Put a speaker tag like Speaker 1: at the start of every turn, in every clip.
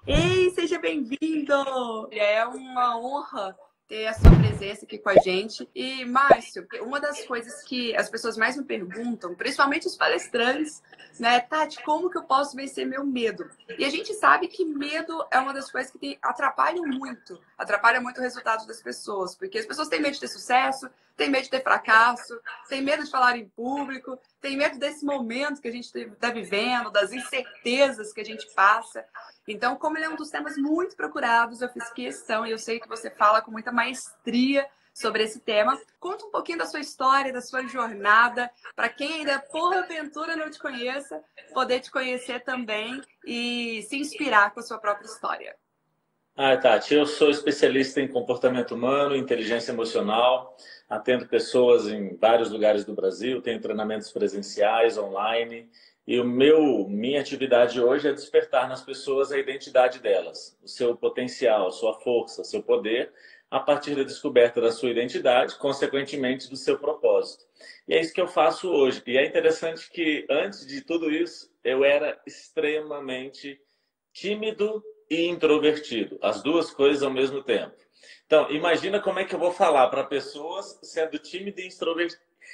Speaker 1: Ei, seja bem-vindo! É uma honra ter a sua presença aqui com a gente. E, Márcio, uma das coisas que as pessoas mais me perguntam, principalmente os palestrantes, né, Tati, como que eu posso vencer meu medo? E a gente sabe que medo é uma das coisas que atrapalha muito o resultado das pessoas, porque as pessoas têm medo de ter sucesso, têm medo de ter fracasso, têm medo de falar em público, têm medo desse momento que a gente está vivendo, das incertezas que a gente passa. Então, como ele é um dos temas muito procurados, eu fiz questão e eu sei que você fala com muita maestria sobre esse tema. Conta um pouquinho da sua história, da sua jornada, para quem ainda porventura não te conheça, poder te conhecer também e se inspirar com a sua própria história.
Speaker 2: Tati, eu sou especialista em comportamento humano, inteligência emocional, atendo pessoas em vários lugares do Brasil, tenho treinamentos presenciais, online, e minha atividade hoje é despertar nas pessoas a identidade delas, o seu potencial, sua força, seu poder, a partir da descoberta da sua identidade, consequentemente do seu propósito. E é isso que eu faço hoje. E é interessante que antes de tudo isso, eu era extremamente tímido e introvertido, as duas coisas ao mesmo tempo. Então, imagina como é que eu vou falar para pessoas sendo tímido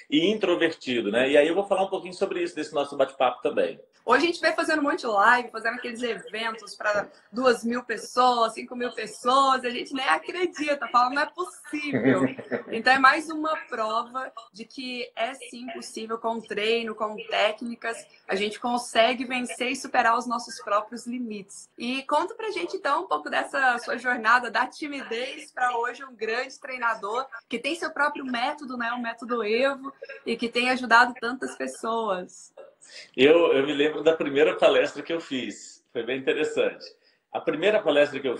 Speaker 2: e introvertido, né? E aí eu vou falar um pouquinho sobre isso nesse nosso bate-papo também.
Speaker 1: Hoje a gente vem fazendo um monte de live, fazendo aqueles eventos para 2.000 pessoas, 5.000 pessoas, a gente nem acredita, fala, não é possível. Então é mais uma prova de que é sim possível, com treino, com técnicas, a gente consegue vencer e superar os nossos próprios limites. E conta pra gente então um pouco dessa sua jornada da timidez para hoje um grande treinador que tem seu próprio método, né? O método Evo, e que tem ajudado tantas pessoas.
Speaker 2: Eu me lembro da primeira palestra que eu fiz, foi bem interessante. A primeira palestra que eu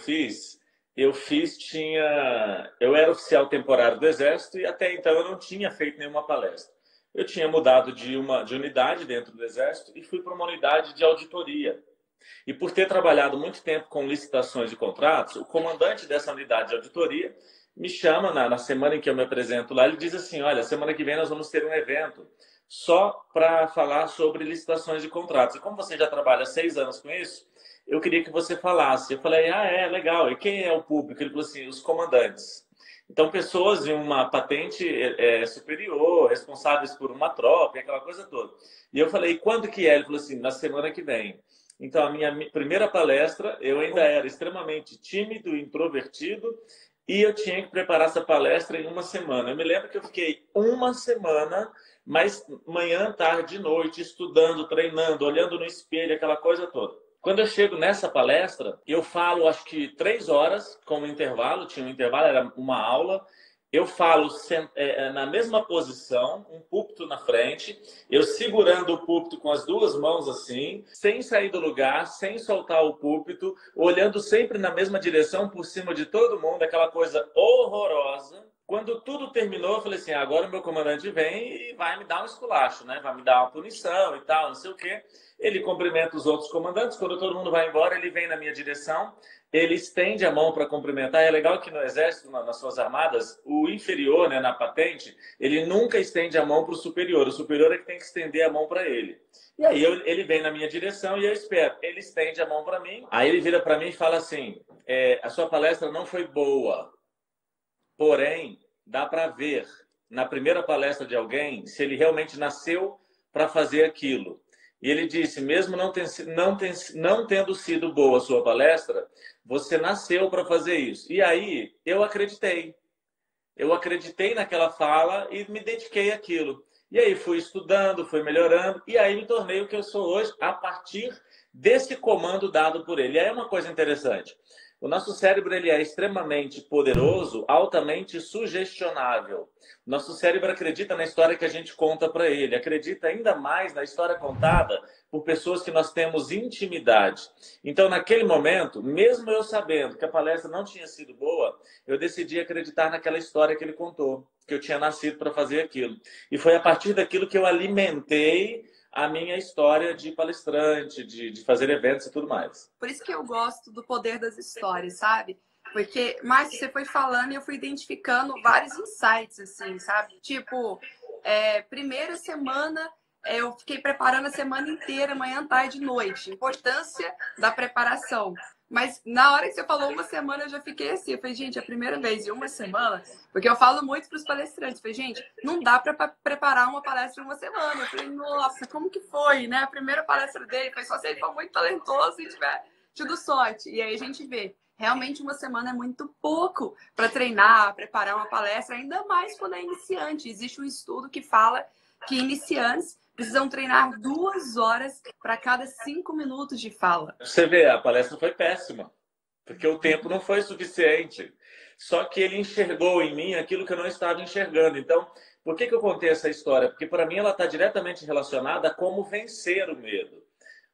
Speaker 2: era oficial temporário do Exército e até então eu não tinha feito nenhuma palestra. Eu tinha mudado de unidade dentro do Exército e fui para uma unidade de auditoria. E por ter trabalhado muito tempo com licitações de contratos, o comandante dessa unidade de auditoria me chama na semana em que eu me apresento lá, ele diz assim, olha, semana que vem nós vamos ter um evento só para falar sobre licitações de contratos. E como você já trabalha há 6 anos com isso, eu queria que você falasse. Eu falei, legal. E quem é o público? Ele falou assim, os comandantes. Então, pessoas em uma patente superior, responsáveis por uma tropa, aquela coisa toda. E eu falei, quando que é? Ele falou assim, na semana que vem. Então, a minha primeira palestra, eu ainda era extremamente tímido, introvertido, e eu tinha que preparar essa palestra em uma semana. Eu me lembro que eu fiquei uma semana, mas manhã, tarde, noite, estudando, treinando, olhando no espelho, aquela coisa toda. Quando eu chego nessa palestra, eu falo acho que 3 horas como intervalo, tinha um intervalo, era uma aula. Eu falo na mesma posição, um púlpito na frente, eu segurando o púlpito com as duas mãos assim, sem sair do lugar, sem soltar o púlpito, olhando sempre na mesma direção, por cima de todo mundo, aquela coisa horrorosa. Quando tudo terminou, eu falei assim, agora o meu comandante vem e vai me dar um esculacho, né? Vai me dar uma punição e tal, não sei o quê. Ele cumprimenta os outros comandantes, quando todo mundo vai embora, ele vem na minha direção, ele estende a mão para cumprimentar. É legal que no Exército, nas suas armadas, o inferior, né, na patente, ele nunca estende a mão para o superior. O superior é que tem que estender a mão para ele. E aí ele vem na minha direção e eu espero. Ele estende a mão para mim, aí ele vira para mim e fala assim, a sua palestra não foi boa, porém, dá para ver na primeira palestra de alguém se ele realmente nasceu para fazer aquilo. E ele disse, mesmo não tendo sido boa a sua palestra, você nasceu para fazer isso. E aí eu acreditei. Eu acreditei naquela fala e me dediquei àquilo. E aí fui estudando, fui melhorando, e aí me tornei o que eu sou hoje a partir desse comando dado por ele. E aí é uma coisa interessante. O nosso cérebro ele é extremamente poderoso, altamente sugestionável. Nosso cérebro acredita na história que a gente conta para ele, acredita ainda mais na história contada por pessoas que nós temos intimidade. Então, naquele momento, mesmo eu sabendo que a palestra não tinha sido boa, eu decidi acreditar naquela história que ele contou, que eu tinha nascido para fazer aquilo. E foi a partir daquilo que eu alimentei a minha história de palestrante, de fazer eventos e tudo mais.
Speaker 1: Por isso que eu gosto do poder das histórias, sabe? Porque, Márcio, você foi falando e eu fui identificando vários insights, assim, sabe? Tipo, primeira semana, eu fiquei preparando a semana inteira, manhã, tarde e noite. Importância da preparação. Mas na hora que você falou uma semana, eu já fiquei assim. Eu falei, gente, é a primeira vez em uma semana. Porque eu falo muito para os palestrantes. Eu falei, gente, não dá para preparar uma palestra em uma semana. Eu falei, nossa, como que foi, né? A primeira palestra dele foi só se ele for muito talentoso e tiver tido sorte. E aí a gente vê. Realmente uma semana é muito pouco para treinar, preparar uma palestra, ainda mais quando é iniciante. Existe um estudo que fala que iniciantes precisam treinar 2 horas para cada 5 minutos de fala.
Speaker 2: Você vê, a palestra foi péssima, porque o tempo não foi suficiente. Só que ele enxergou em mim aquilo que eu não estava enxergando. Então, por que eu contei essa história? Porque para mim ela está diretamente relacionada a como vencer o medo.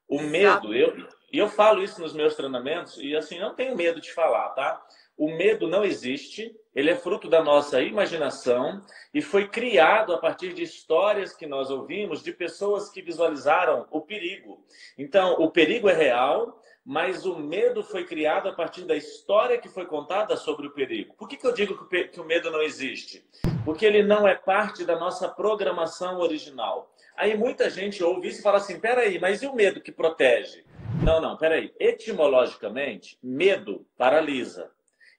Speaker 2: O medo, eu falo isso nos meus treinamentos, e assim, não tenho medo de falar, tá? O medo não existe, ele é fruto da nossa imaginação e foi criado a partir de histórias que nós ouvimos de pessoas que visualizaram o perigo. Então, o perigo é real, mas o medo foi criado a partir da história que foi contada sobre o perigo. Por que eu digo que o medo não existe? Porque ele não é parte da nossa programação original. Aí muita gente ouve isso e fala assim, peraí, mas e o medo que protege? Não, peraí. Etimologicamente, medo paralisa.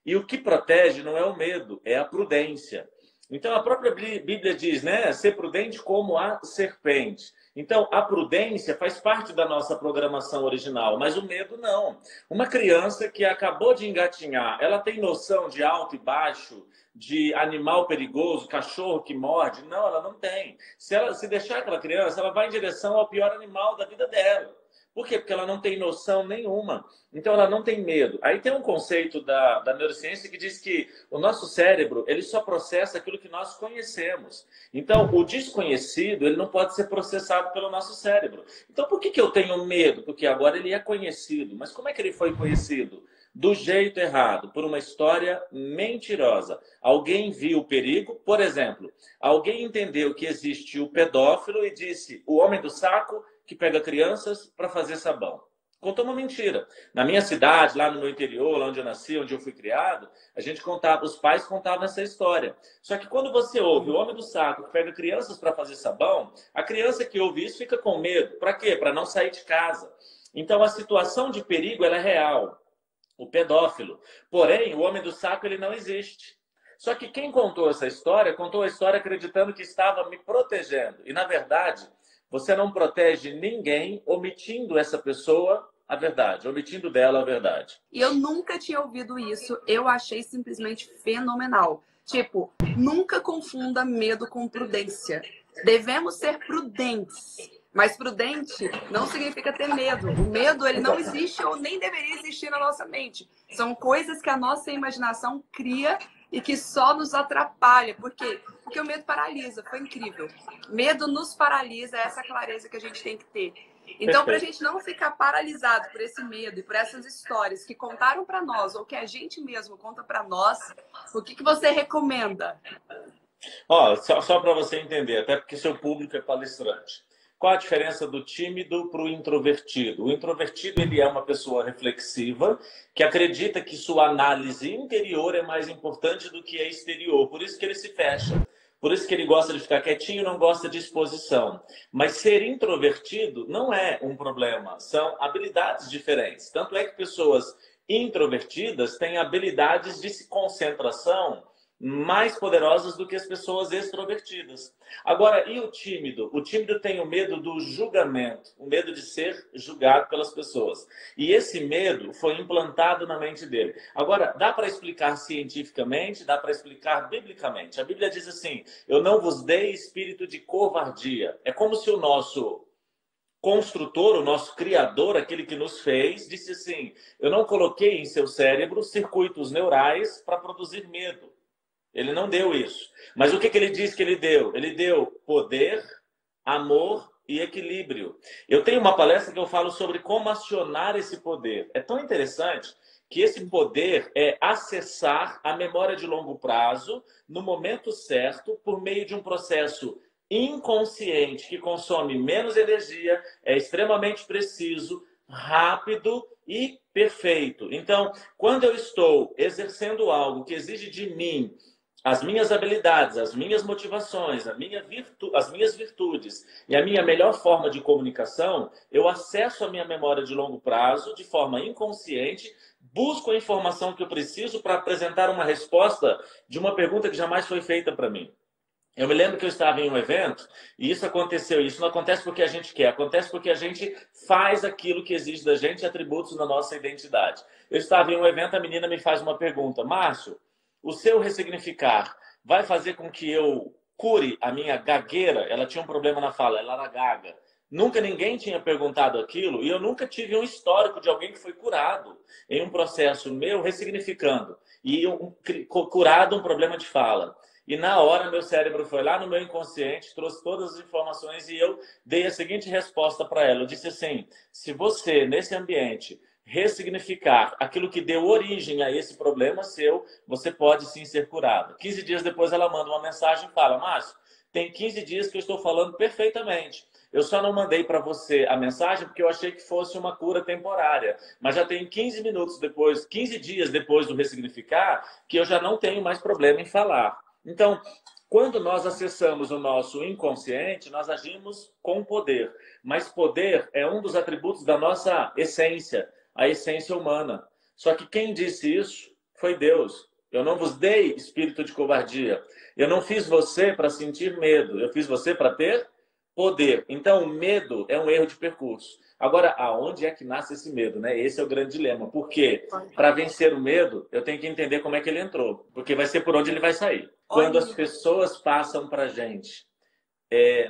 Speaker 2: E o que protege não é o medo, é a prudência. Então a própria Bíblia diz, né? Ser prudente como a serpente. Então a prudência faz parte da nossa programação original, mas o medo não. Uma criança que acabou de engatinhar, ela tem noção de alto e baixo, de animal perigoso, cachorro que morde? Não, ela não tem. Se deixar aquela criança, ela vai em direção ao pior animal da vida dela. Por quê? Porque ela não tem noção nenhuma. Então, ela não tem medo. Aí tem um conceito da neurociência que diz que o nosso cérebro ele só processa aquilo que nós conhecemos. Então, o desconhecido ele não pode ser processado pelo nosso cérebro. Então, por que eu tenho medo? Porque agora ele é conhecido. Mas como é que ele foi conhecido? Do jeito errado, por uma história mentirosa. Alguém viu o perigo, por exemplo, alguém entendeu que existe o pedófilo e disse, o homem do saco que pega crianças para fazer sabão. Contou uma mentira. Na minha cidade, lá no meu interior, lá onde eu nasci, onde eu fui criado, a gente contava, os pais contavam essa história. Só que quando você ouve o homem do saco que pega crianças para fazer sabão, a criança que ouve isso fica com medo. Para quê? Para não sair de casa. Então a situação de perigo ela é real. O pedófilo. Porém, o homem do saco ele não existe. Só que quem contou essa história, contou a história acreditando que estava me protegendo. E, na verdade, você não protege ninguém omitindo essa pessoa a verdade, omitindo dela a verdade.
Speaker 1: E eu nunca tinha ouvido isso. Eu achei simplesmente fenomenal. Tipo, nunca confunda medo com prudência. Devemos ser prudentes. Mas prudente não significa ter medo. O medo, ele não existe ou nem deveria existir na nossa mente. São coisas que a nossa imaginação cria e que só nos atrapalha. Por quê? Porque o medo paralisa. Foi incrível. Medo nos paralisa, essa clareza que a gente tem que ter. Então, para a gente não ficar paralisado por esse medo e por essas histórias que contaram para nós ou que a gente mesmo conta para nós, o que você recomenda?
Speaker 2: Ó, só para você entender, até porque seu público é palestrante. Qual a diferença do tímido para o introvertido? O introvertido ele é uma pessoa reflexiva que acredita que sua análise interior é mais importante do que a exterior. Por isso que ele se fecha. Por isso que ele gosta de ficar quietinho, não gosta de exposição. Mas ser introvertido não é um problema. São habilidades diferentes. Tanto é que pessoas introvertidas têm habilidades de concentração mais poderosas do que as pessoas extrovertidas. Agora, e o tímido? O tímido tem o medo do julgamento, o medo de ser julgado pelas pessoas. E esse medo foi implantado na mente dele. Agora, dá para explicar cientificamente, dá para explicar biblicamente. A Bíblia diz assim, eu não vos dei espírito de covardia. É como se o nosso construtor, o nosso criador, aquele que nos fez, disse assim, eu não coloquei em seu cérebro circuitos neurais para produzir medo. Ele não deu isso. Mas o que ele diz que ele deu? Ele deu poder, amor e equilíbrio. Eu tenho uma palestra que eu falo sobre como acionar esse poder. É tão interessante que esse poder é acessar a memória de longo prazo no momento certo, por meio de um processo inconsciente que consome menos energia, é extremamente preciso, rápido e perfeito. Então, quando eu estou exercendo algo que exige de mim as minhas habilidades, as minhas motivações, as minhas virtudes e a minha melhor forma de comunicação, eu acesso a minha memória de longo prazo de forma inconsciente, busco a informação que eu preciso para apresentar uma resposta de uma pergunta que jamais foi feita para mim. Eu me lembro que eu estava em um evento e isso aconteceu. Isso não acontece porque a gente quer, acontece porque a gente faz aquilo que exige da gente, atributos da nossa identidade. Eu estava em um evento, a menina me faz uma pergunta: Márcio, o seu ressignificar vai fazer com que eu cure a minha gagueira? Ela tinha um problema na fala, ela era gaga. Nunca ninguém tinha perguntado aquilo e eu nunca tive um histórico de alguém que foi curado em um processo meu ressignificando e curado um problema de fala. E na hora meu cérebro foi lá no meu inconsciente, trouxe todas as informações e eu dei a seguinte resposta para ela. Eu disse assim: se você, nesse ambiente, ressignificar aquilo que deu origem a esse problema seu, você pode sim ser curado. 15 dias depois ela manda uma mensagem e fala: Márcio, tem 15 dias que eu estou falando perfeitamente. Eu só não mandei para você a mensagem porque eu achei que fosse uma cura temporária. Mas já tem 15 minutos depois, 15 dias depois do ressignificar, que eu já não tenho mais problema em falar. Então, quando nós acessamos o nosso inconsciente, nós agimos com poder. Mas poder é um dos atributos da nossa essência, a essência humana. Só que quem disse isso foi Deus. Eu não vos dei espírito de covardia. Eu não fiz você para sentir medo. Eu fiz você para ter poder. Então, o medo é um erro de percurso. Agora, aonde é que nasce esse medo, né? Esse é o grande dilema. Porque para vencer o medo, eu tenho que entender como é que ele entrou. Porque vai ser por onde ele vai sair. Quando as pessoas passam para a gente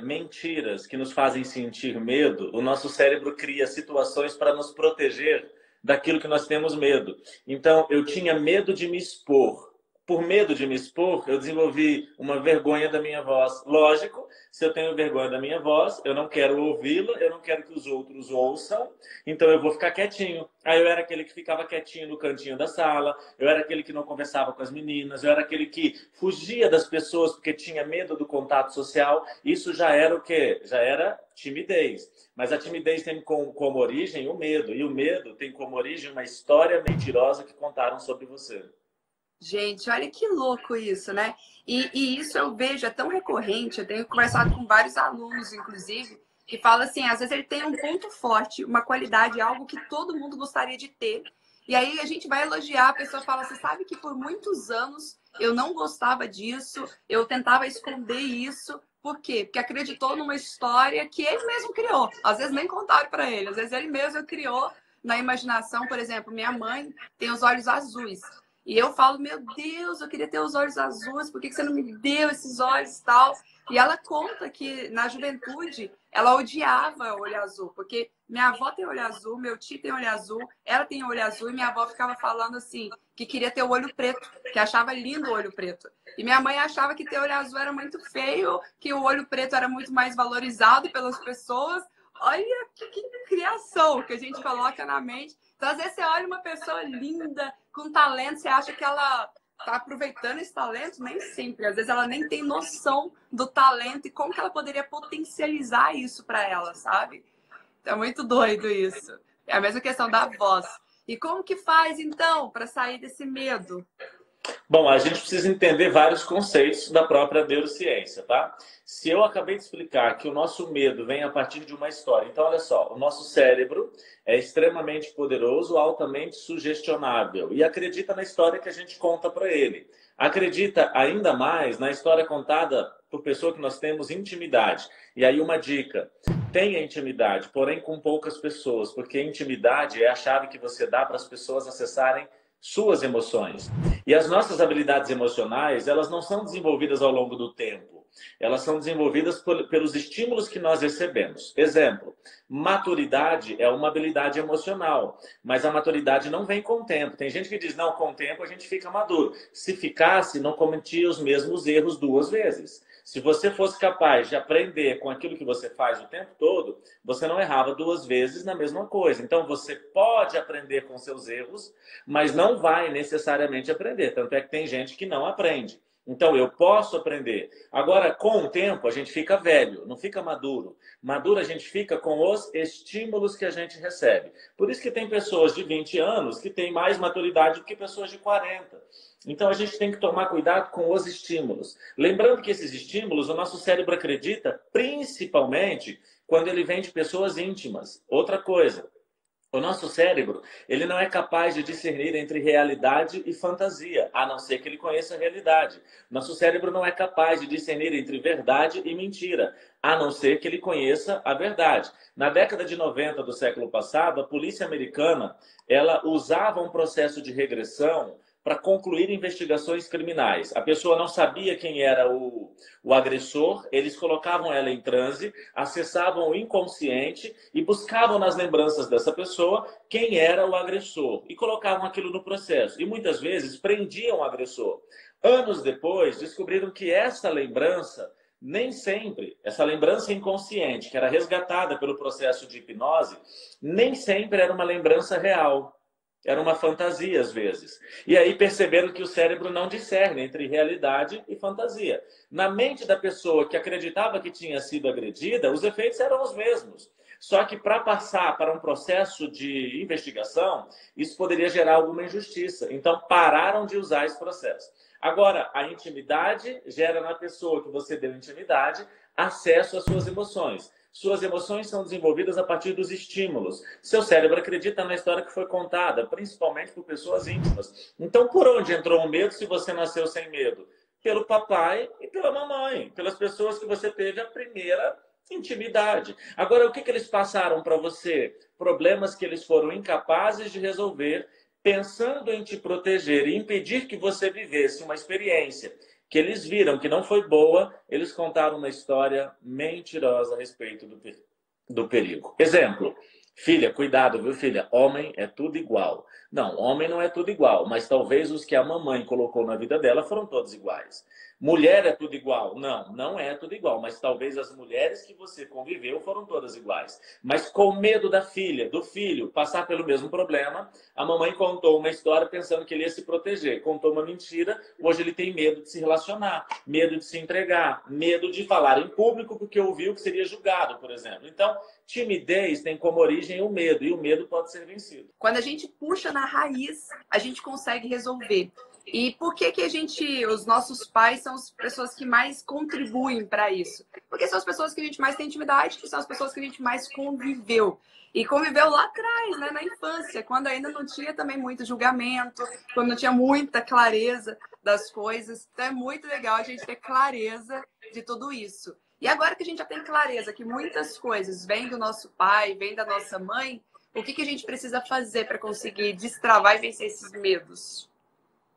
Speaker 2: mentiras que nos fazem sentir medo, o nosso cérebro cria situações para nos proteger daquilo que nós temos medo. Então, eu tinha medo de me expor. Por medo de me expor, eu desenvolvi uma vergonha da minha voz. Lógico, se eu tenho vergonha da minha voz, eu não quero ouvi-la, eu não quero que os outros ouçam, então eu vou ficar quietinho. Aí eu era aquele que ficava quietinho no cantinho da sala, eu era aquele que não conversava com as meninas, eu era aquele que fugia das pessoas porque tinha medo do contato social. Isso já era o quê? Já era timidez. Mas a timidez tem como origem o medo, e o medo tem como origem uma história mentirosa que contaram sobre você.
Speaker 1: Gente, olha que louco isso, né? E isso eu vejo, é tão recorrente. Eu tenho conversado com vários alunos, inclusive, que falam assim, às vezes ele tem um ponto forte, uma qualidade, algo que todo mundo gostaria de ter. E aí a gente vai elogiar, a pessoa fala, você sabe que por muitos anos eu não gostava disso, eu tentava esconder isso. Por quê? Porque acreditou numa história que ele mesmo criou. Às vezes nem contaram para ele, às vezes ele mesmo criou na imaginação. Por exemplo, minha mãe tem os olhos azuis. E eu falo, meu Deus, eu queria ter os olhos azuis, por que você não me deu esses olhos e tal? E ela conta que na juventude ela odiava o olho azul, porque minha avó tem olho azul, meu tio tem olho azul, ela tem olho azul, e minha avó ficava falando assim, que queria ter o olho preto, que achava lindo o olho preto. E minha mãe achava que ter olho azul era muito feio, que o olho preto era muito mais valorizado pelas pessoas. Olha que criação que a gente coloca na mente. Então, às vezes, você olha uma pessoa linda, com talento, você acha que ela está aproveitando esse talento? Nem sempre. Às vezes, ela nem tem noção do talento e como que ela poderia potencializar isso para ela, sabe? Então, é muito doido isso. É a mesma questão da voz. E como que faz, então, para sair desse medo?
Speaker 2: Bom, a gente precisa entender vários conceitos da própria neurociência, tá? Se eu acabei de explicar que o nosso medo vem a partir de uma história, então olha só, o nosso cérebro é extremamente poderoso, altamente sugestionável e acredita na história que a gente conta para ele. Acredita ainda mais na história contada por pessoa que nós temos intimidade. E aí uma dica, tenha intimidade, porém com poucas pessoas, porque intimidade é a chave que você dá para as pessoas acessarem suas emoções. E as nossas habilidades emocionais, elas não são desenvolvidas ao longo do tempo. Elas são desenvolvidas pelos estímulos que nós recebemos. Exemplo, maturidade é uma habilidade emocional, mas a maturidade não vem com o tempo. Tem gente que diz, não, com o tempo a gente fica maduro. Se ficasse, não cometia os mesmos erros duas vezes. Se você fosse capaz de aprender com aquilo que você faz o tempo todo, você não errava duas vezes na mesma coisa. Então, você pode aprender com seus erros, mas não vai necessariamente aprender. Tanto é que tem gente que não aprende. Então, eu posso aprender. Agora, com o tempo, a gente fica velho, não fica maduro. Maduro a gente fica com os estímulos que a gente recebe. Por isso que tem pessoas de 20 anos que têm mais maturidade do que pessoas de 40. Então, a gente tem que tomar cuidado com os estímulos. Lembrando que esses estímulos, o nosso cérebro acredita, principalmente quando ele vem de pessoas íntimas. Outra coisa. O nosso cérebro, ele não é capaz de discernir entre realidade e fantasia, a não ser que ele conheça a realidade. Nosso cérebro não é capaz de discernir entre verdade e mentira, a não ser que ele conheça a verdade. Na década de 90 do século passado, a polícia americana, ela usava um processo de regressão para concluir investigações criminais. A pessoa não sabia quem era o agressor, eles colocavam ela em transe, acessavam o inconsciente e buscavam nas lembranças dessa pessoa quem era o agressor e colocavam aquilo no processo. E muitas vezes prendiam o agressor. Anos depois, descobriram que essa lembrança, nem sempre, essa lembrança inconsciente, que era resgatada pelo processo de hipnose, nem sempre era uma lembrança real. Era uma fantasia, às vezes. E aí perceberam que o cérebro não discerne entre realidade e fantasia. Na mente da pessoa que acreditava que tinha sido agredida, os efeitos eram os mesmos. Só que para passar para um processo de investigação, isso poderia gerar alguma injustiça. Então, pararam de usar esse processo. Agora, a intimidade gera na pessoa que você deu intimidade acesso às suas emoções. Suas emoções são desenvolvidas a partir dos estímulos. Seu cérebro acredita na história que foi contada, principalmente por pessoas íntimas. Então, por onde entrou o medo se você nasceu sem medo? Pelo papai e pela mamãe, pelas pessoas que você teve a primeira intimidade. Agora, o que eles passaram para você? Problemas que eles foram incapazes de resolver, pensando em te proteger e impedir que você vivesse uma experiência que eles viram que não foi boa, eles contaram uma história mentirosa a respeito do perigo. Exemplo, filha, cuidado, viu, filha? Homem é tudo igual. Não, homem não é tudo igual, mas talvez os que a mamãe colocou na vida dela foram todos iguais. Mulher é tudo igual? Não, não é tudo igual, mas talvez as mulheres que você conviveu foram todas iguais. Mas com medo da filha, do filho, passar pelo mesmo problema, a mamãe contou uma história pensando que ele ia se proteger. Contou uma mentira, hoje ele tem medo de se relacionar, medo de se entregar, medo de falar em público porque ouviu que seria julgado, por exemplo. Então, timidez tem como origem o medo, e o medo pode ser vencido.
Speaker 1: Quando a gente puxa na raiz, a gente consegue resolver. E por que os nossos pais são as pessoas que mais contribuem para isso? Porque são as pessoas que a gente mais tem intimidade, que são as pessoas que a gente mais conviveu. E conviveu lá atrás, né, na infância, quando ainda não tinha também muito julgamento, quando não tinha muita clareza das coisas. Então é muito legal a gente ter clareza de tudo isso. E agora que a gente já tem clareza que muitas coisas vêm do nosso pai, vêm da nossa mãe, o que a gente precisa fazer para conseguir destravar e vencer esses medos?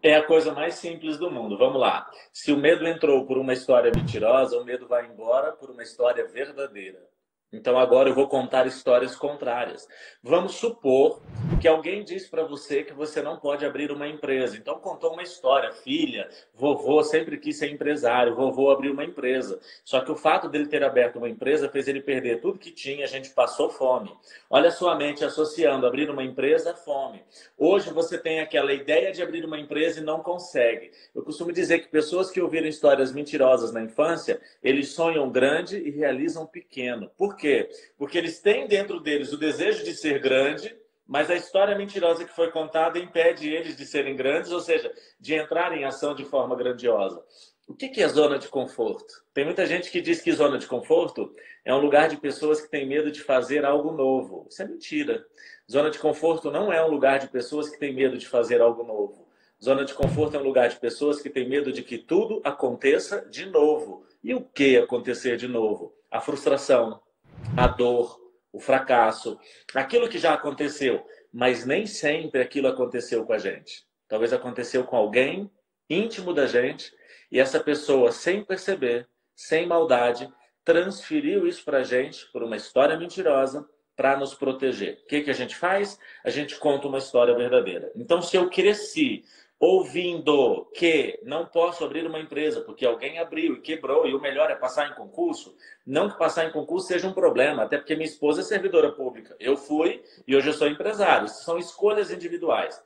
Speaker 2: É a coisa mais simples do mundo. Vamos lá. Se o medo entrou por uma história mentirosa, o medo vai embora por uma história verdadeira. Então agora eu vou contar histórias contrárias. Vamos supor que alguém disse para você que você não pode abrir uma empresa. Então contou uma história. Filha, vovô sempre quis ser empresário, vovô abriu uma empresa. Só que o fato dele ter aberto uma empresa fez ele perder tudo que tinha, a gente passou fome. Olha a sua mente associando abrir uma empresa a fome. Hoje você tem aquela ideia de abrir uma empresa e não consegue. Eu costumo dizer que pessoas que ouviram histórias mentirosas na infância, eles sonham grande e realizam pequeno. Por quê? Porque eles têm dentro deles o desejo de ser grande, mas a história mentirosa que foi contada impede eles de serem grandes, ou seja, de entrar em ação de forma grandiosa. O que é zona de conforto? Tem muita gente que diz que zona de conforto é um lugar de pessoas que têm medo de fazer algo novo. Isso é mentira. Zona de conforto não é um lugar de pessoas que têm medo de fazer algo novo. Zona de conforto é um lugar de pessoas que têm medo de que tudo aconteça de novo. E o que acontecer de novo? A frustração, a dor, o fracasso, aquilo que já aconteceu, mas nem sempre aquilo aconteceu com a gente. Talvez aconteceu com alguém íntimo da gente e essa pessoa, sem perceber, sem maldade, transferiu isso para a gente por uma história mentirosa para nos proteger. O que a gente faz? A gente conta uma história verdadeira. Então, se eu cresci ouvindo que não posso abrir uma empresa porque alguém abriu e quebrou e o melhor é passar em concurso, não que passar em concurso seja um problema, até porque minha esposa é servidora pública. Eu fui e hoje eu sou empresário. São escolhas individuais.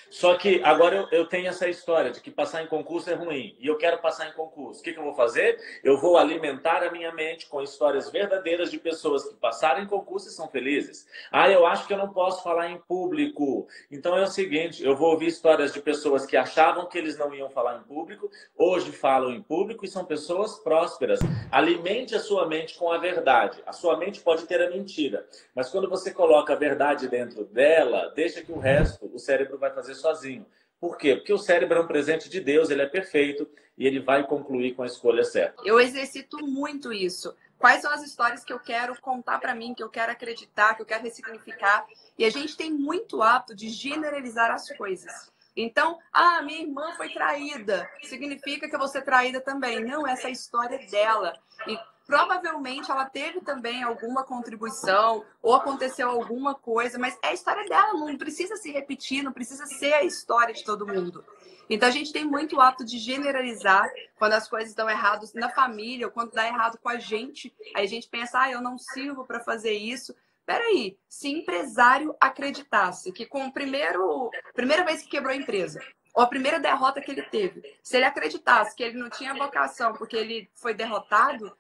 Speaker 2: Só que agora eu tenho essa história de que passar em concurso é ruim e eu quero passar em concurso. O que eu vou fazer? Eu vou alimentar a minha mente com histórias verdadeiras de pessoas que passaram em concurso e são felizes. Ah, eu acho que eu não posso falar em público. Então é o seguinte, eu vou ouvir histórias de pessoas que achavam que eles não iam falar em público, hoje falam em público e são pessoas prósperas. Alimente a sua mente com a verdade. A sua mente pode ter a mentira, mas quando você coloca a verdade dentro dela, deixa que o resto, o cérebro vai fazer sozinho. Por quê? Porque o cérebro é um presente de Deus, ele é perfeito e ele vai concluir com a escolha certa.
Speaker 1: Eu exercito muito isso. Quais são as histórias que eu quero contar para mim, que eu quero acreditar, que eu quero ressignificar? E a gente tem muito hábito de generalizar as coisas. Então, minha irmã foi traída, significa que eu vou ser traída também. Não, essa é a história dela. E provavelmente ela teve também alguma contribuição ou aconteceu alguma coisa, mas é a história dela, não precisa se repetir, não precisa ser a história de todo mundo. Então a gente tem muito o hábito de generalizar quando as coisas dão errado na família ou quando dá errado com a gente. Aí a gente pensa, eu não sirvo para fazer isso. Peraí, se empresário acreditasse que com a primeira vez que quebrou a empresa, ou a primeira derrota que ele teve, se ele acreditasse que ele não tinha vocação porque ele foi derrotado,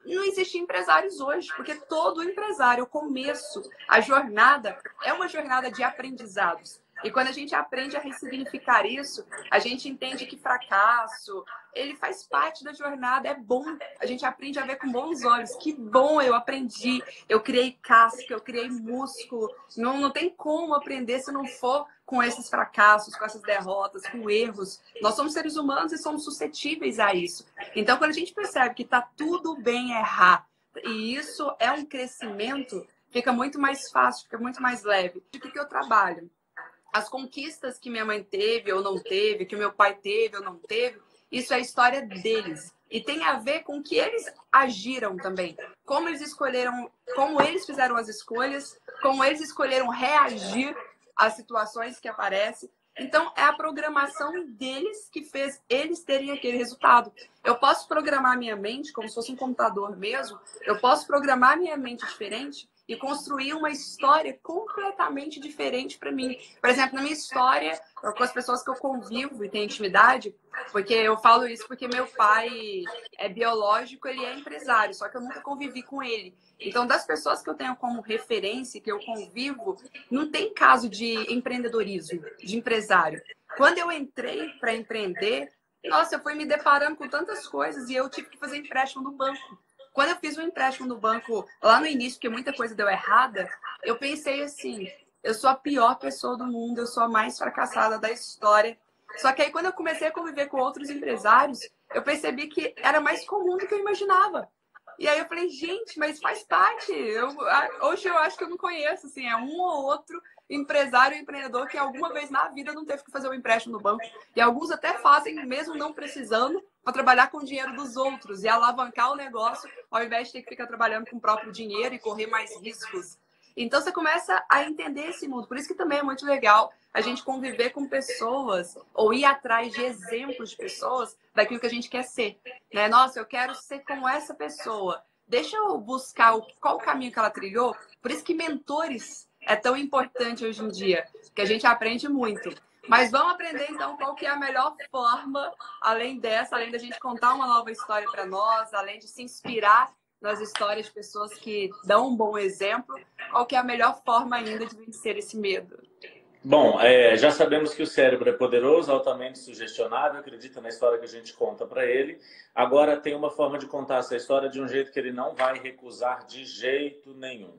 Speaker 1: não existem empresários hoje, porque todo empresário, o começo, a jornada, é uma jornada de aprendizados. E quando a gente aprende a ressignificar isso, a gente entende que fracasso, ele faz parte da jornada, é bom. A gente aprende a ver com bons olhos. Que bom, eu aprendi, eu criei casca, eu criei músculo. Não tem como aprender se não for com esses fracassos, com essas derrotas, com erros. Nós somos seres humanos e somos suscetíveis a isso. Então, quando a gente percebe que está tudo bem errar, e isso é um crescimento, fica muito mais fácil, fica muito mais leve. O que eu trabalho? As conquistas que minha mãe teve ou não teve, que meu pai teve ou não teve, isso é a história deles. E tem a ver com que eles agiram também. Como eles escolheram, como eles fizeram as escolhas, como eles escolheram reagir às situações que aparecem. Então, é a programação deles que fez eles terem aquele resultado. Eu posso programar minha mente como se fosse um computador mesmo. Eu posso programar minha mente diferente e construir uma história completamente diferente para mim. Por exemplo, na minha história, com as pessoas que eu convivo e tenho intimidade, porque eu falo isso porque meu pai é biológico, ele é empresário, só que eu nunca convivi com ele. Então, das pessoas que eu tenho como referência, que eu convivo, não tem caso de empreendedorismo, de empresário. Quando eu entrei para empreender, nossa, eu fui me deparando com tantas coisas e eu tive que fazer empréstimo no banco. Quando eu fiz um empréstimo no banco lá no início, porque muita coisa deu errada, eu pensei assim, eu sou a pior pessoa do mundo, eu sou a mais fracassada da história. Só que aí quando eu comecei a conviver com outros empresários, eu percebi que era mais comum do que eu imaginava. E aí eu falei, gente, mas faz parte. Hoje eu acho que eu não conheço, assim, é um ou outro empresário ou empreendedor que alguma vez na vida não teve que fazer um empréstimo no banco. E alguns até fazem, mesmo não precisando, para trabalhar com o dinheiro dos outros e alavancar o negócio, ao invés de ter que ficar trabalhando com o próprio dinheiro e correr mais riscos. Então você começa a entender esse mundo. Por isso que também é muito legal a gente conviver com pessoas ou ir atrás de exemplos de pessoas daquilo que a gente quer ser. Né? Nossa, eu quero ser como essa pessoa. Deixa eu buscar qual o caminho que ela trilhou. Por isso que mentores é tão importante hoje em dia, que a gente aprende muito. Mas vamos aprender, então, qual que é a melhor forma, além dessa, além da gente contar uma nova história para nós, além de se inspirar nas histórias de pessoas que dão um bom exemplo, qual que é a melhor forma ainda de vencer esse medo?
Speaker 2: Bom, já sabemos que o cérebro é poderoso, altamente sugestionável, acredita na história que a gente conta para ele. Agora tem uma forma de contar essa história de um jeito que ele não vai recusar de jeito nenhum.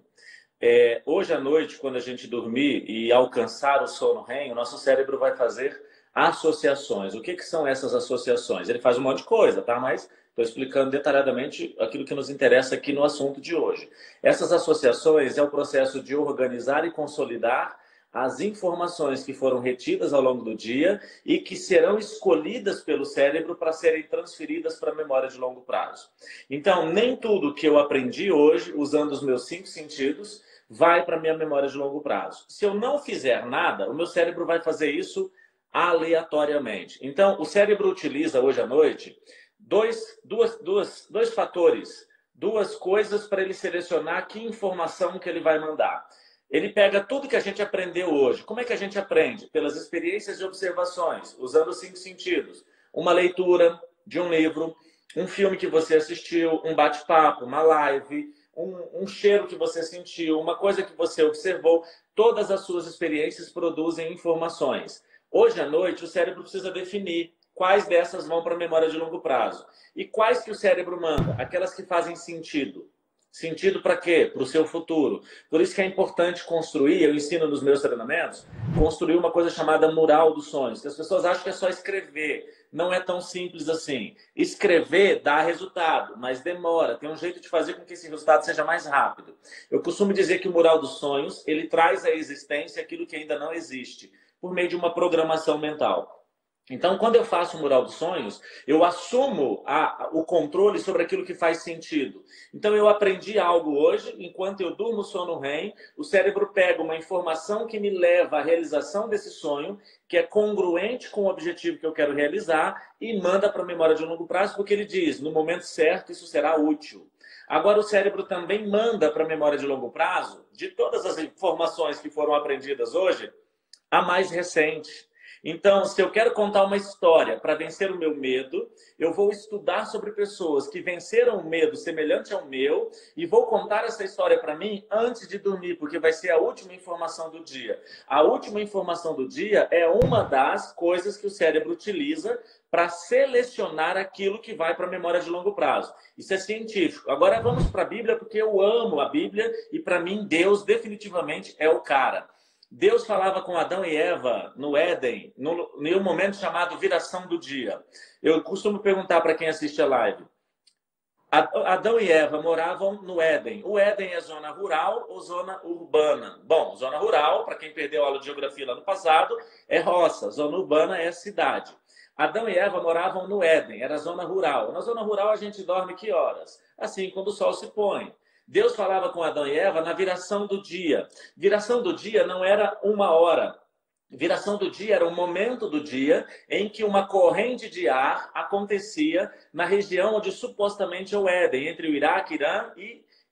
Speaker 2: Hoje à noite, quando a gente dormir e alcançar o sono REM, o nosso cérebro vai fazer associações. O que são essas associações? Ele faz um monte de coisa, tá? Mas estou explicando detalhadamente aquilo que nos interessa aqui no assunto de hoje. Essas associações é o processo de organizar e consolidar as informações que foram retidas ao longo do dia e que serão escolhidas pelo cérebro para serem transferidas para a memória de longo prazo. Então, nem tudo que eu aprendi hoje, usando os meus 5 sentidos, vai para a minha memória de longo prazo. Se eu não fizer nada, o meu cérebro vai fazer isso aleatoriamente. Então, o cérebro utiliza hoje à noite dois fatores, duas coisas para ele selecionar que informação que ele vai mandar. ele pega tudo que a gente aprendeu hoje. Como é que a gente aprende? Pelas experiências e observações, usando os 5 sentidos. Uma leitura de um livro, um filme que você assistiu, um bate-papo, uma live, um cheiro que você sentiu, uma coisa que você observou. Todas as suas experiências produzem informações. Hoje à noite, o cérebro precisa definir quais dessas vão para a memória de longo prazo. E quais que o cérebro manda? Aquelas que fazem sentido. Sentido para quê? Para o seu futuro. Por isso que é importante construir, eu ensino nos meus treinamentos, construir uma coisa chamada mural dos sonhos. Que as pessoas acham que é só escrever. Não é tão simples assim. Escrever dá resultado, mas demora. Tem um jeito de fazer com que esse resultado seja mais rápido. Eu costumo dizer que o mural dos sonhos, ele traz à existência aquilo que ainda não existe, por meio de uma programação mental. Então, quando eu faço o mural dos sonhos, eu assumo o controle sobre aquilo que faz sentido. Então, eu aprendi algo hoje, enquanto eu durmo sono REM, o cérebro pega uma informação que me leva à realização desse sonho, que é congruente com o objetivo que eu quero realizar, e manda para a memória de longo prazo, porque ele diz, no momento certo, isso será útil. Agora, o cérebro também manda para a memória de longo prazo, de todas as informações que foram aprendidas hoje, a mais recente. Então, se eu quero contar uma história para vencer o meu medo, eu vou estudar sobre pessoas que venceram o medo semelhante ao meu e vou contar essa história para mim antes de dormir, porque vai ser a última informação do dia. A última informação do dia é uma das coisas que o cérebro utiliza para selecionar aquilo que vai para a memória de longo prazo. Isso é científico. Agora vamos para a Bíblia, porque eu amo a Bíblia e para mim Deus definitivamente é o cara. Deus falava com Adão e Eva no Éden, em um momento chamado viração do dia. Eu costumo perguntar para quem assiste a live. Adão e Eva moravam no Éden. O Éden é zona rural ou zona urbana? Bom, zona rural, para quem perdeu a aula de geografia lá no passado, é roça. Zona urbana é cidade. Adão e Eva moravam no Éden, era zona rural. Na zona rural a gente dorme que horas? Assim, quando o sol se põe. Deus falava com Adão e Eva na viração do dia. Viração do dia não era 1 hora. Viração do dia era um momento do dia em que uma corrente de ar acontecia na região onde supostamente é o Éden, entre o Iraque, Irã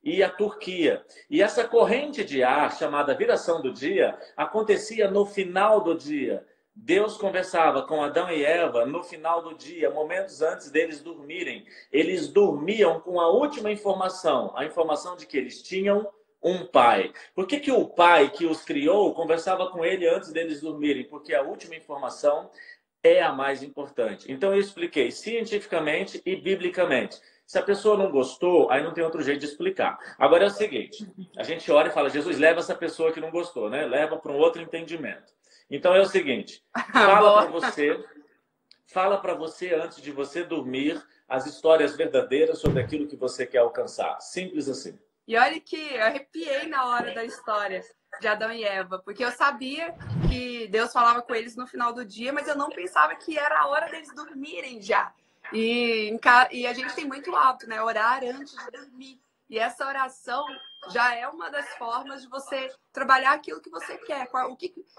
Speaker 2: e a Turquia. E essa corrente de ar, chamada viração do dia, acontecia no final do dia. Deus conversava com Adão e Eva no final do dia, momentos antes deles dormirem. Eles dormiam com a última informação, a informação de que eles tinham um pai. Por que o pai que os criou conversava com ele antes deles dormirem? Porque a última informação é a mais importante. Então eu expliquei cientificamente e biblicamente. Se a pessoa não gostou, aí não tem outro jeito de explicar. Agora é o seguinte, a gente ora e fala, Jesus, leva essa pessoa que não gostou, né? Leva para um outro entendimento. Então é o seguinte, fala para você antes de você dormir as histórias verdadeiras sobre aquilo que você quer alcançar. Simples assim.
Speaker 1: E olha que eu arrepiei na hora da história de Adão e Eva, porque eu sabia que Deus falava com eles no final do dia, mas eu não pensava que era a hora deles dormirem já. E a gente tem muito hábito, né? Orar antes de dormir. E essa oração já é uma das formas de você trabalhar aquilo que você quer.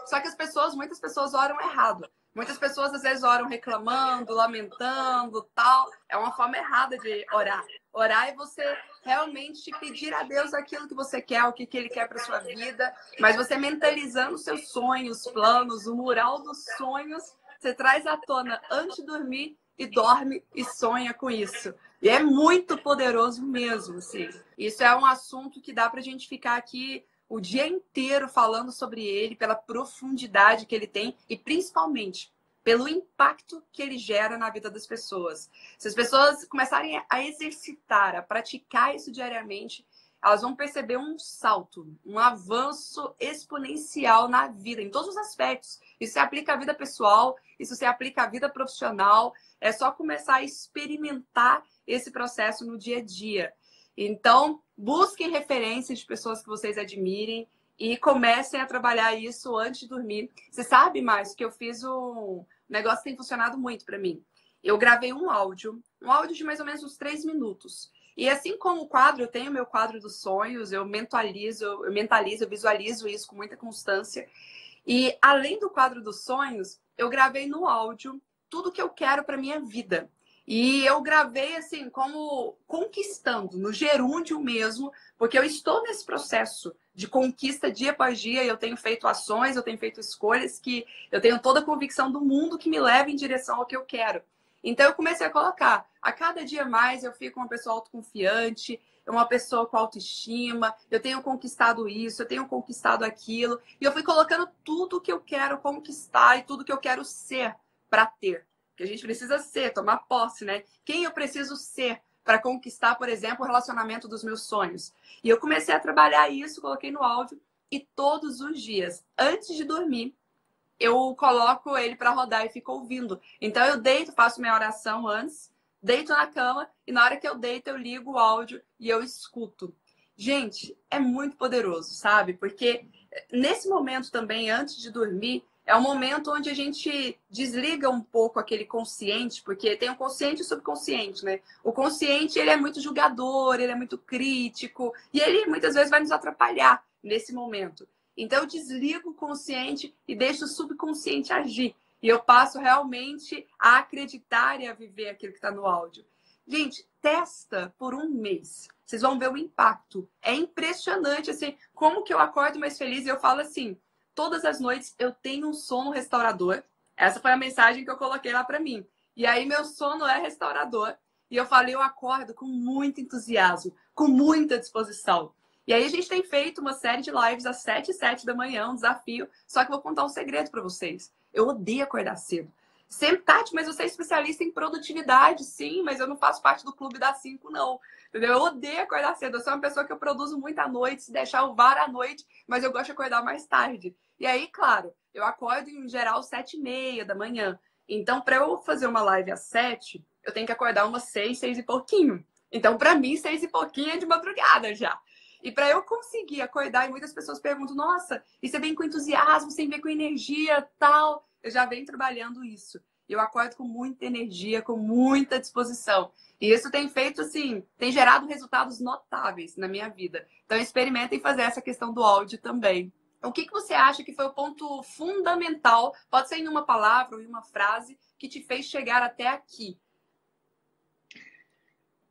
Speaker 1: Só que muitas pessoas oram errado. Muitas pessoas às vezes oram reclamando, lamentando, tal. É uma forma errada de orar. Orar é você realmente pedir a Deus aquilo que você quer, o que Ele quer para sua vida. Mas você mentalizando os seus sonhos, planos, o mural dos sonhos, você traz à tona antes de dormir e dorme e sonha com isso. E é muito poderoso mesmo, assim. Isso é um assunto que dá para a gente ficar aqui o dia inteiro falando sobre ele, pela profundidade que ele tem e principalmente pelo impacto que ele gera na vida das pessoas. Se as pessoas começarem a exercitar, a praticar isso diariamente, elas vão perceber um salto, um avanço exponencial na vida, em todos os aspectos. Isso se aplica à vida pessoal, isso se aplica à vida profissional. É só começar a experimentar esse processo no dia a dia. Então, busquem referências de pessoas que vocês admirem e comecem a trabalhar isso antes de dormir. Você sabe, Márcio, que eu fiz um negócio que tem funcionado muito para mim. Eu gravei um áudio de mais ou menos uns 3 minutos. E assim como o quadro, eu tenho meu quadro dos sonhos, eu mentalizo, eu visualizo isso com muita constância. E além do quadro dos sonhos, eu gravei no áudio tudo que eu quero para minha vida. E eu gravei assim, como conquistando, no gerúndio mesmo, porque eu estou nesse processo de conquista dia após dia, e eu tenho feito ações, eu tenho feito escolhas que eu tenho toda a convicção do mundo que me leva em direção ao que eu quero. Então eu comecei a colocar, a cada dia mais eu fico uma pessoa autoconfiante, uma pessoa com autoestima, eu tenho conquistado isso, eu tenho conquistado aquilo, e eu fui colocando tudo que eu quero conquistar e tudo que eu quero ser para ter. Que a gente precisa ser, tomar posse, né? Quem eu preciso ser para conquistar, por exemplo, o relacionamento dos meus sonhos. E eu comecei a trabalhar isso, coloquei no áudio, e todos os dias, antes de dormir, eu coloco ele para rodar e fico ouvindo. Então eu deito, faço minha oração antes, deito na cama e na hora que eu deito eu ligo o áudio e eu escuto. Gente, é muito poderoso, sabe? Porque nesse momento também, antes de dormir, é um momento onde a gente desliga um pouco aquele consciente, porque tem o consciente e o subconsciente, né? O consciente, ele é muito julgador, ele é muito crítico, e ele muitas vezes vai nos atrapalhar nesse momento. Então, eu desligo o consciente e deixo o subconsciente agir. E eu passo realmente a acreditar e a viver aquilo que está no áudio. Gente, testa por um mês. Vocês vão ver o impacto. É impressionante, assim, como que eu acordo mais feliz. E eu falo assim, todas as noites eu tenho um sono restaurador. Essa foi a mensagem que eu coloquei lá para mim. E aí, meu sono é restaurador. E eu falei, eu acordo com muito entusiasmo, com muita disposição. E aí a gente tem feito uma série de lives às 7 e 7 da manhã, um desafio. Só que eu vou contar um segredo para vocês. Eu odeio acordar cedo. Sempre, Tati, mas você é especialista em produtividade, sim, mas eu não faço parte do clube das 5, não. Entendeu? Eu odeio acordar cedo. Eu sou uma pessoa que eu produzo muito à noite, se deixar eu var à noite, mas eu gosto de acordar mais tarde. E aí, claro, eu acordo em geral 7 e meia da manhã. Então, para eu fazer uma live às 7, eu tenho que acordar umas 6, 6 e pouquinho. Então, para mim, 6 e pouquinho é de madrugada já. E para eu conseguir acordar, e muitas pessoas perguntam, nossa, e você vem com entusiasmo, você vem com energia, tal. Eu já venho trabalhando isso. Eu acordo com muita energia, com muita disposição. E isso tem feito, assim, tem gerado resultados notáveis na minha vida. Então, experimentem fazer essa questão do áudio também. O que você acha que foi o ponto fundamental, pode ser em uma palavra ou em uma frase, que te fez chegar até aqui?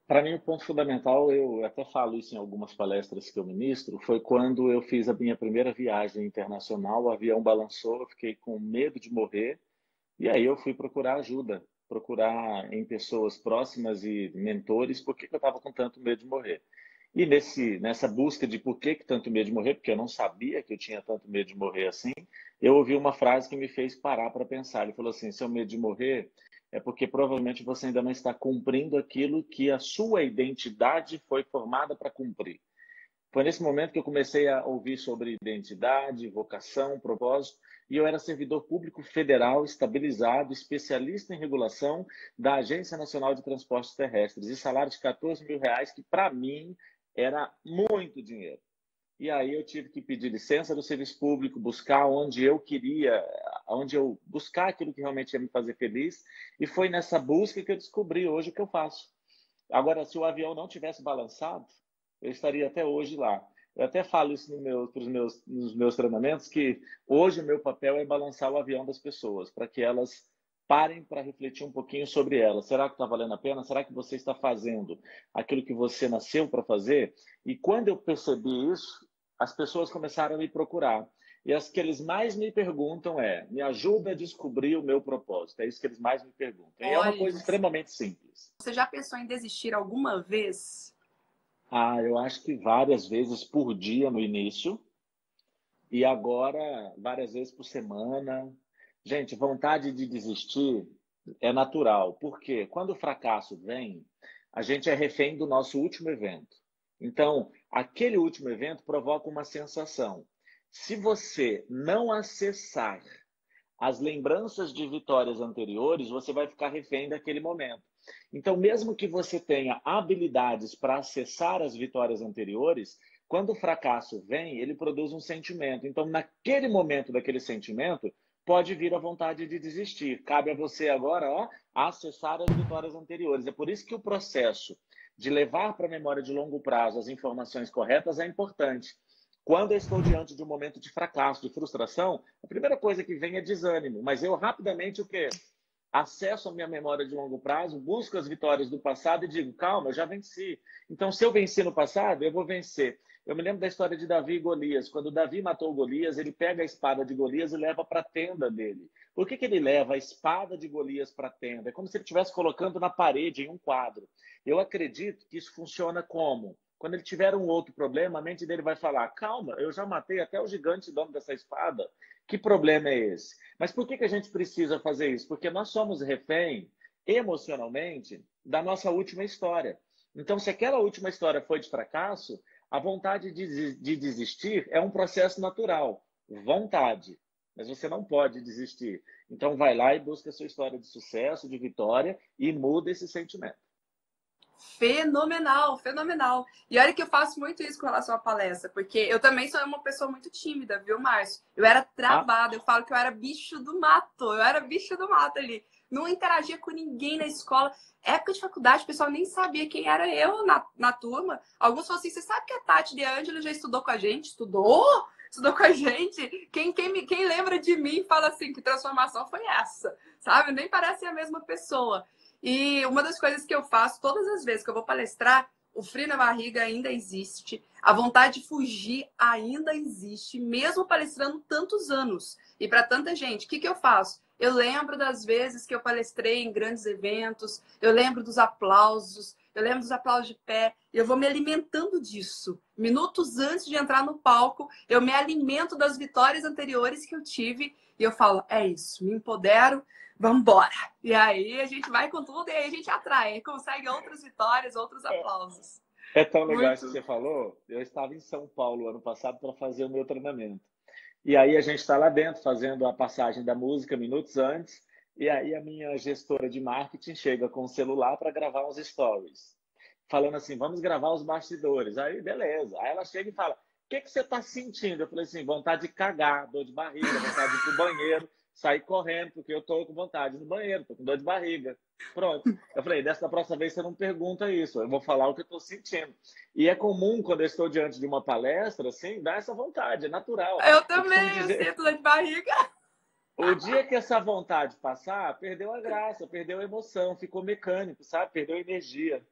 Speaker 2: Para mim, o ponto fundamental, eu até falo isso em algumas palestras que eu ministro, foi quando eu fiz a minha primeira viagem internacional, o avião balançou, eu fiquei com medo de morrer, e aí eu fui procurar ajuda, procurar em pessoas próximas e mentores, por que eu estava com tanto medo de morrer. E nessa busca de por que tanto medo de morrer, porque eu não sabia que eu tinha tanto medo de morrer assim, eu ouvi uma frase que me fez parar para pensar. Ele falou assim, seu medo de morrer é porque provavelmente você ainda não está cumprindo aquilo que a sua identidade foi formada para cumprir. Foi nesse momento que eu comecei a ouvir sobre identidade, vocação, propósito, e eu era servidor público federal, estabilizado, especialista em regulação da Agência Nacional de Transportes Terrestres, e salário de R$ 14.000, que para mim era muito dinheiro. E aí eu tive que pedir licença do serviço público, buscar onde eu queria, buscar aquilo que realmente ia me fazer feliz, e foi nessa busca que eu descobri hoje o que eu faço. Agora, se o avião não tivesse balançado, eu estaria até hoje lá. Eu até falo isso nos meus treinamentos, que hoje o meu papel é balançar o avião das pessoas, para que elas parem para refletir um pouquinho sobre elas. Será que está valendo a pena? Será que você está fazendo aquilo que você nasceu para fazer? E quando eu percebi isso, as pessoas começaram a me procurar. E as que eles mais me perguntam me ajuda a descobrir o meu propósito. É isso que eles mais me perguntam. E é uma coisa extremamente simples.
Speaker 1: Você já pensou em desistir alguma vez?
Speaker 2: Eu acho que várias vezes por dia no início. E agora, várias vezes por semana. Gente, vontade de desistir é natural. Porque quando o fracasso vem, a gente é refém do nosso último evento. Então, aquele último evento provoca uma sensação. Se você não acessar as lembranças de vitórias anteriores, você vai ficar refém daquele momento. Então, mesmo que você tenha habilidades para acessar as vitórias anteriores, quando o fracasso vem, ele produz um sentimento. Então, naquele momento daquele sentimento, pode vir a vontade de desistir. Cabe a você agora, acessar as vitórias anteriores. É por isso que o processo de levar para a memória de longo prazo as informações corretas é importante. Quando eu estou diante de um momento de fracasso, de frustração, a primeira coisa que vem é desânimo. Mas eu rapidamente o quê? acesso a minha memória de longo prazo, busco as vitórias do passado e digo, calma, eu já venci. Então, se eu venci no passado, eu vou vencer. Eu me lembro da história de Davi e Golias. Quando Davi matou Golias, ele pega a espada de Golias e leva para a tenda dele. Por que ele leva a espada de Golias para a tenda? É como se ele estivesse colocando na parede, em um quadro. Eu acredito que isso funciona como? Quando ele tiver um outro problema, a mente dele vai falar, calma, eu já matei até o gigante dono dessa espada. Que problema é esse? Mas por que a gente precisa fazer isso? Porque nós somos refém, emocionalmente, da nossa última história. Então, se aquela última história foi de fracasso, a vontade de desistir é um processo natural. Vontade. Mas você não pode desistir. Então, vai lá e busca a sua história de sucesso, de vitória e muda esse sentimento.
Speaker 1: Fenomenal, fenomenal. E olha que eu faço muito isso com relação à palestra, porque eu também sou uma pessoa muito tímida, viu, Márcio? Eu era travada, eu falo que eu era bicho do mato, eu era bicho do mato ali. Não interagia com ninguém na escola. Época de faculdade, o pessoal nem sabia quem era eu na turma. Alguns falaram assim, você sabe que a Tati de Ângelo já estudou com a gente? Estudou? Estudou com a gente? Quem lembra de mim fala assim, que transformação foi essa? Sabe? Nem parece a mesma pessoa. E uma das coisas que eu faço todas as vezes que eu vou palestrar, o frio na barriga ainda existe, a vontade de fugir ainda existe, mesmo palestrando tantos anos e para tanta gente. O que eu faço? Eu lembro das vezes que eu palestrei em grandes eventos, eu lembro dos aplausos, eu lembro dos aplausos de pé, e eu vou me alimentando disso. Minutos antes de entrar no palco, eu me alimento das vitórias anteriores que eu tive e eu falo, é isso, me empodero, vamos embora. E aí a gente vai com tudo e aí a gente atrai, consegue outras vitórias, outros aplausos.
Speaker 2: É tão legal isso que você falou. Eu estava em São Paulo ano passado para fazer o meu treinamento. E aí a gente está lá dentro fazendo a passagem da música minutos antes. E aí a minha gestora de marketing chega com o celular para gravar uns stories. Falando assim, vamos gravar os bastidores. Aí, beleza. Aí ela chega e fala, o que você está sentindo? Eu falei assim, vontade de cagar, dor de barriga, vontade de ir pro banheiro, sair correndo, porque eu tô com vontade no banheiro, tô com dor de barriga. Pronto. Eu falei, dessa próxima vez você não pergunta isso, eu vou falar o que eu estou sentindo. E é comum, quando eu estou diante de uma palestra, assim, dar essa vontade, é natural.
Speaker 1: Eu também, eu sinto dor de barriga.
Speaker 2: O dia que essa vontade passar, perdeu a graça, perdeu a emoção, ficou mecânico, sabe? Perdeu a energia.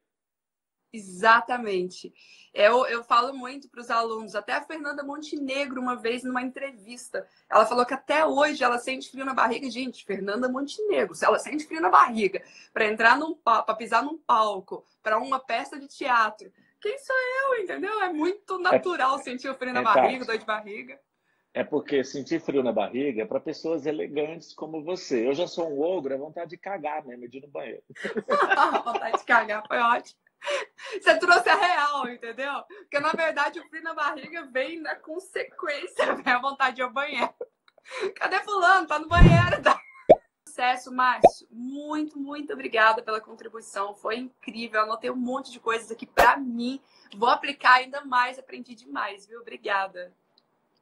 Speaker 1: Exatamente. Eu falo muito para os alunos, até a Fernanda Montenegro, uma vez numa entrevista, ela falou que até hoje ela sente frio na barriga. Gente, Fernanda Montenegro, se ela sente frio na barriga para entrar para pisar num palco, para uma peça de teatro, quem sou eu, entendeu? É muito natural sentir o frio na barriga, dor de barriga.
Speaker 2: É porque sentir frio na barriga é para pessoas elegantes como você. Eu já sou um ogro, é vontade de cagar mesmo, de ir no banheiro.
Speaker 1: Vontade de cagar, foi ótimo. Você trouxe a real, entendeu? Porque, na verdade, o frio na barriga vem na consequência, vem a vontade de ir ao banheiro. Cadê fulano? Tá no banheiro, tá? Sucesso, Márcio. Muito, muito obrigada pela contribuição. Foi incrível. Anotei um monte de coisas aqui pra mim. Vou aplicar ainda mais. Aprendi demais, viu? Obrigada.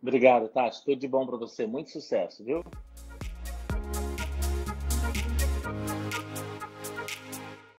Speaker 2: Obrigado, Tati. Tudo de bom para você. Muito sucesso, viu?